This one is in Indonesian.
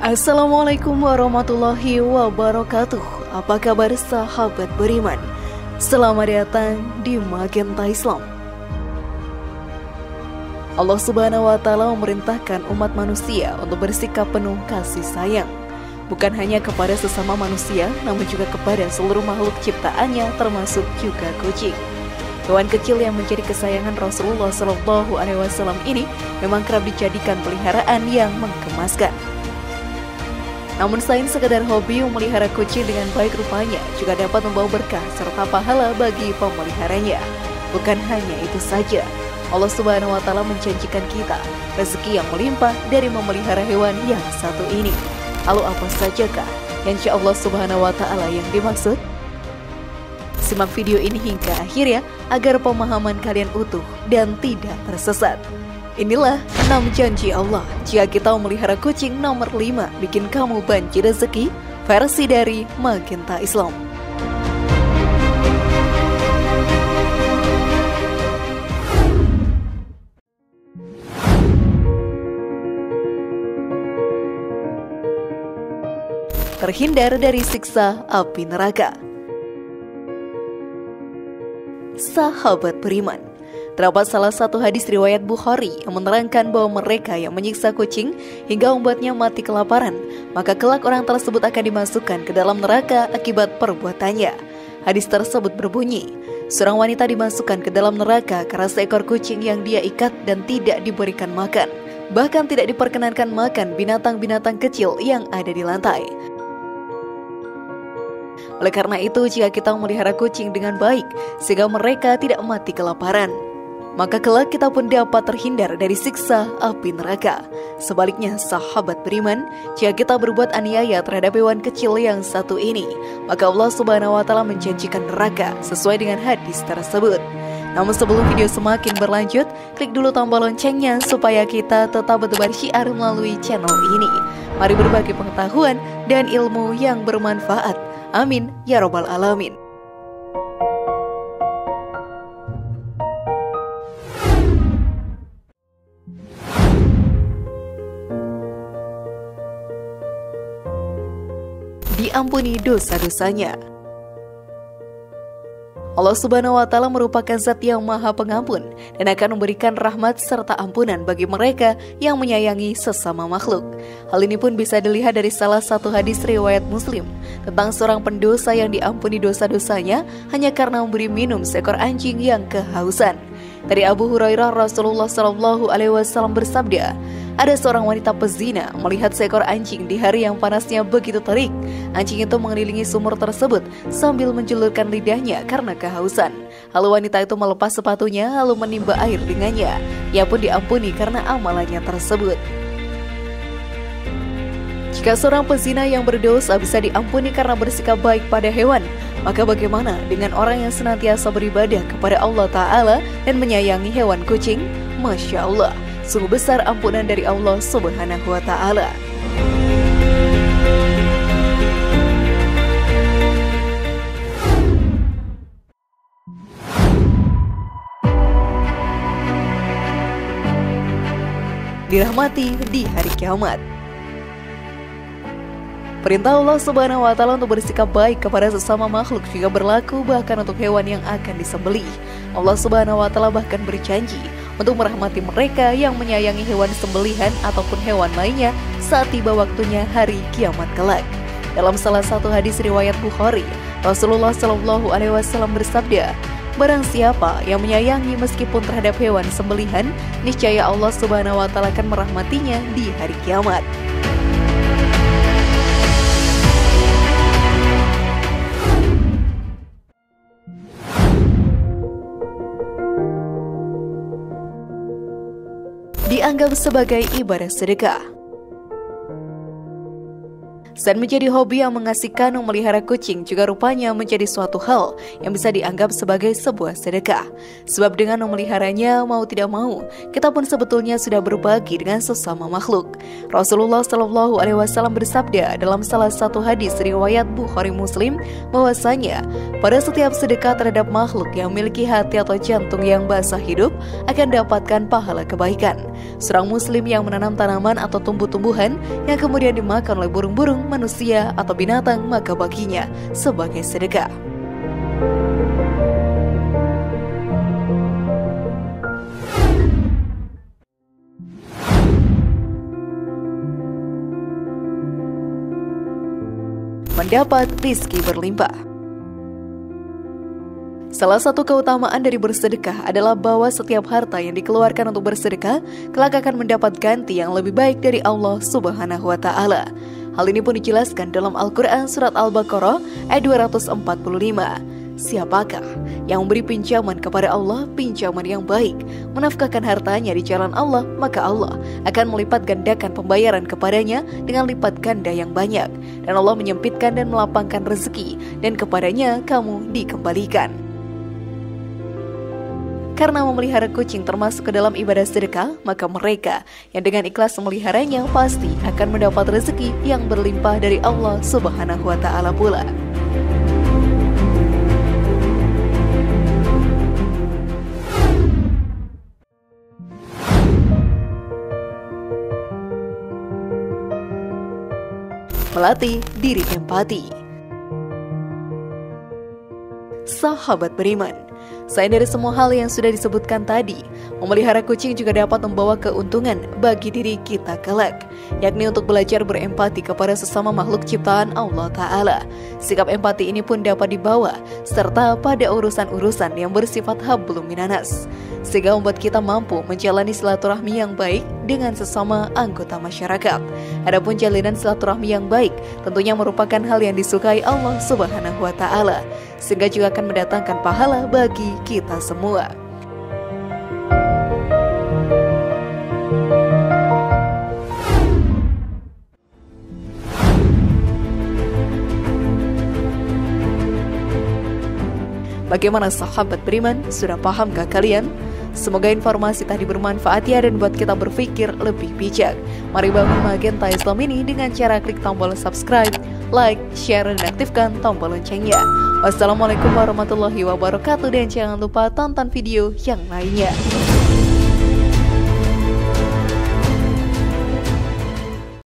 Assalamualaikum warahmatullahi wabarakatuh. Apa kabar sahabat beriman? Selamat datang di Magenta Islam. Allah Subhanahu wa Ta'ala memerintahkan umat manusia untuk bersikap penuh kasih sayang, bukan hanya kepada sesama manusia, namun juga kepada seluruh makhluk ciptaannya, termasuk juga kucing. Hewan kecil yang menjadi kesayangan Rasulullah SAW ini memang kerap dijadikan peliharaan yang menggemaskan. Namun selain sekedar hobi, memelihara kucing dengan baik rupanya juga dapat membawa berkah serta pahala bagi pemeliharanya. Bukan hanya itu saja, Allah Subhanahu wa Ta'ala menjanjikan kita rezeki yang melimpah dari memelihara hewan yang satu ini. Lalu apa sajakah yang insya Allah Subhanahu wa Ta'ala yang dimaksud? Simak video ini hingga akhir ya, agar pemahaman kalian utuh dan tidak tersesat. Inilah 6 janji Allah jika kita memelihara kucing. Nomor 5, bikin kamu banjir rezeki, versi dari Magenta Islam. Terhindar dari siksa api neraka. Sahabat beriman, terdapat salah satu hadis riwayat Bukhari yang menerangkan bahwa mereka yang menyiksa kucing hingga membuatnya mati kelaparan, maka kelak orang tersebut akan dimasukkan ke dalam neraka akibat perbuatannya. Hadis tersebut berbunyi, seorang wanita dimasukkan ke dalam neraka karena seekor kucing yang dia ikat dan tidak diberikan makan, bahkan tidak diperkenankan makan binatang-binatang kecil yang ada di lantai. Oleh karena itu, jika kita memelihara kucing dengan baik sehingga mereka tidak mati kelaparan, maka kelak kita pun dapat terhindar dari siksa api neraka. Sebaliknya, sahabat beriman, jika kita berbuat aniaya terhadap hewan kecil yang satu ini, maka Allah Subhanahu wa Ta'ala menjanjikan neraka sesuai dengan hadis tersebut. Namun sebelum video semakin berlanjut, klik dulu tombol loncengnya supaya kita tetap bertebar syiar melalui channel ini. Mari berbagi pengetahuan dan ilmu yang bermanfaat. Amin ya robbal alamin. Diampuni dosa-dosanya. Allah Subhanahu wa Ta'ala merupakan zat yang maha pengampun dan akan memberikan rahmat serta ampunan bagi mereka yang menyayangi sesama makhluk. Hal ini pun bisa dilihat dari salah satu hadis riwayat Muslim tentang seorang pendosa yang diampuni dosa-dosanya hanya karena memberi minum seekor anjing yang kehausan. Dari Abu Hurairah, Rasulullah SAW bersabda, ada seorang wanita pezina melihat seekor anjing di hari yang panasnya begitu terik. Anjing itu mengelilingi sumur tersebut sambil menjulurkan lidahnya karena kehausan. Lalu wanita itu melepas sepatunya lalu menimba air dengannya. Ia pun diampuni karena amalannya tersebut. Jika seorang pezina yang berdosa bisa diampuni karena bersikap baik pada hewan, maka bagaimana dengan orang yang senantiasa beribadah kepada Allah Ta'ala dan menyayangi hewan kucing? Masya Allah, sungguh besar ampunan dari Allah Subhanahu wa Ta'ala. Dirahmati di hari kiamat. Perintah Allah Subhanahu wa Ta'ala untuk bersikap baik kepada sesama makhluk juga berlaku bahkan untuk hewan yang akan disembelih. Allah Subhanahu wa Ta'ala bahkan berjanji untuk merahmati mereka yang menyayangi hewan sembelihan ataupun hewan lainnya saat tiba waktunya hari kiamat kelak. Dalam salah satu hadis riwayat Bukhari, Rasulullah SAW bersabda, barang siapa yang menyayangi meskipun terhadap hewan sembelihan, niscaya Allah Subhanahu wa Ta'ala akan merahmatinya di hari kiamat. Dianggap sebagai ibadah sedekah. Selain menjadi hobi yang mengasihkan, memelihara kucing juga rupanya menjadi suatu hal yang bisa dianggap sebagai sebuah sedekah. Sebab dengan memeliharanya, mau tidak mau, kita pun sebetulnya sudah berbagi dengan sesama makhluk. Rasulullah SAW bersabda dalam salah satu hadis riwayat Bukhari Muslim bahwasanya pada setiap sedekah terhadap makhluk yang memiliki hati atau jantung yang basah hidup akan dapatkan pahala kebaikan. Seorang muslim yang menanam tanaman atau tumbuh-tumbuhan yang kemudian dimakan oleh burung-burung, manusia atau binatang, maka baginya sebagai sedekah. Mendapat rizki berlimpah. Salah satu keutamaan dari bersedekah adalah bahwa setiap harta yang dikeluarkan untuk bersedekah kelak akan mendapat ganti yang lebih baik dari Allah Subhanahu wa Ta'ala. Hal ini pun dijelaskan dalam Al-Quran Surat Al-Baqarah ayat 245. Siapakah yang memberi pinjaman kepada Allah, pinjaman yang baik, menafkahkan hartanya di jalan Allah, maka Allah akan melipat gandakan pembayaran kepadanya dengan lipat ganda yang banyak. Dan Allah menyempitkan dan melapangkan rezeki, dan kepadanya kamu dikembalikan. Karena memelihara kucing termasuk ke dalam ibadah sedekah, maka mereka yang dengan ikhlas memeliharanya pasti akan mendapat rezeki yang berlimpah dari Allah Subhanahu wa Ta'ala pula. Melatih diri empati. Sahabat beriman, selain dari semua hal yang sudah disebutkan tadi, memelihara kucing juga dapat membawa keuntungan bagi diri kita kelak, yakni untuk belajar berempati kepada sesama makhluk ciptaan Allah Ta'ala. Sikap empati ini pun dapat dibawa serta pada urusan-urusan yang bersifat hablum minanas, sehingga membuat kita mampu menjalani silaturahmi yang baik dengan sesama anggota masyarakat. Adapun jalinan silaturahmi yang baik tentunya merupakan hal yang disukai Allah Subhanahu wa Ta'ala, sehingga juga akan mendatangkan pahala bagi kita semua. Bagaimana sahabat beriman? Sudah pahamkah kalian? Semoga informasi tadi bermanfaat ya dan buat kita berpikir lebih bijak. Mari bangun Magenta Islam ini dengan cara klik tombol subscribe, like, share, dan aktifkan tombol loncengnya. Wassalamualaikum warahmatullahi wabarakatuh, dan jangan lupa tonton video yang lainnya.